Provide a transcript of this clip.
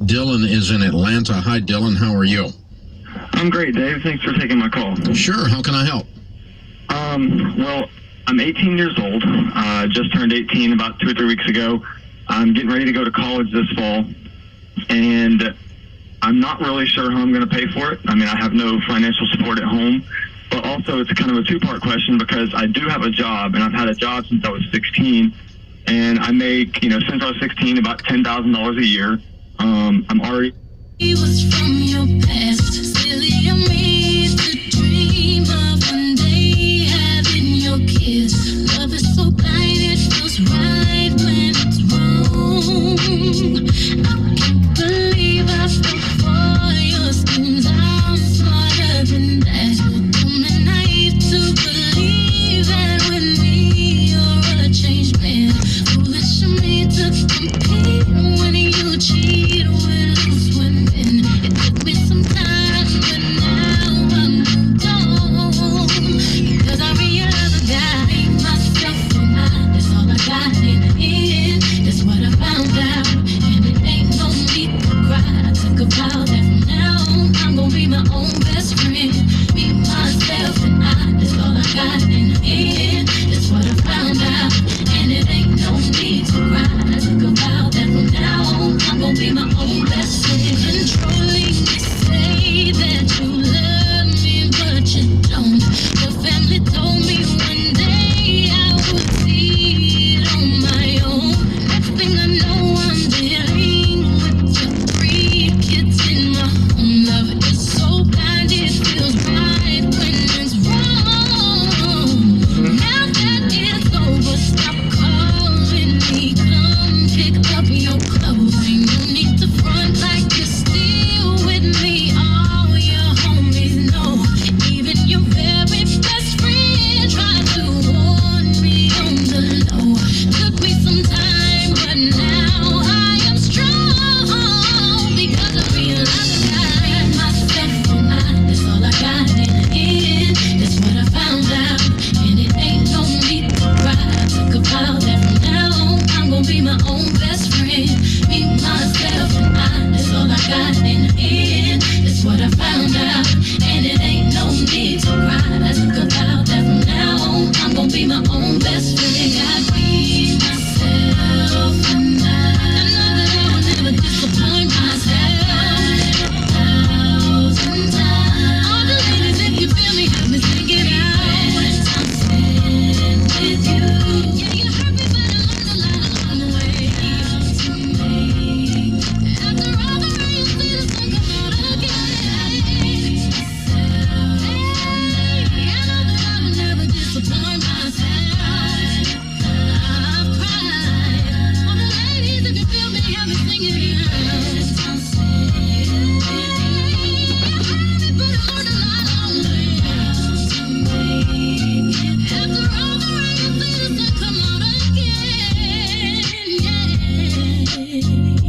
Dylan is in Atlanta. Hi, Dylan. How are you? I'm great, Dave. Thanks for taking my call. Sure. How can I help? Well, I'm 18 years old. Just turned 18 about 2 or 3 weeks ago. I'm getting ready to go to college this fall, and I'm not really sure how I'm going to pay for it. I mean, I have no financial support at home, but also it's kind of a two-part question because I do have a job, and I've had a job since I was 16, and I make, since I was 16, about $10,000 a year. I'm already... He was from your past, silly and me to dream of one day having your kiss. Love is so blind, it feels right when it's wrong. I can't believe I fell for your schemes. I'm smarter than that. I'm naive to believe that with me you're a changed man. Foolish of me to compete when you cheat with loose women. It took me some time, but now I'm gone. Because I realized I gotta make myself mine. That's all I got in the end. That's what I found out. And it ain't no need to cry. I took a vow that from now on I'm gonna be my own best friend. Be myself and that's all I got in the end. That's what I found out. And it ain't no need to cry. I took a vow that from now on I'm gonna be my own best friend. Controlling, you say that you love me, but you don't. Your family told me one day I would see it on my own. Next thing I know, I'm dealing with your 3 kids in my home. Love is so blind, it feels right when it's wrong. Now that it's over, stop calling me. Come pick up your clothes. Ain't no need to front like you're still with me. All your homies know. Even your very best friend tried to warn me on the low. Took me some time, but now I am strong. Because I realized I made myself mine. That's all I got in the end. That's what I found out. And it ain't no need to cry. I took a vow that from now on I'm gonna be my own best friend. Be myself and that's all I got in the end. That's what I found out. And it ain't no need to cry. I took a vow that from now on I'm gonna be my own best friend. I be myself and I know that I will never disappoint myself. 1,000 times. All the ladies, if you feel me, help me sing it out. I'm staying with you. Yeah, you hurt me, but I learned a lot along the way. To me, after all the rain, you see the sun come out again. Hey, I know that I will never disappoint myself. I've cried. All the ladies, if you feel me, help me sing it out. I'm staying with you. You hurt me, but I learned a lot along the way. To make it. After all the rain, you see the sun come out again. Yeah.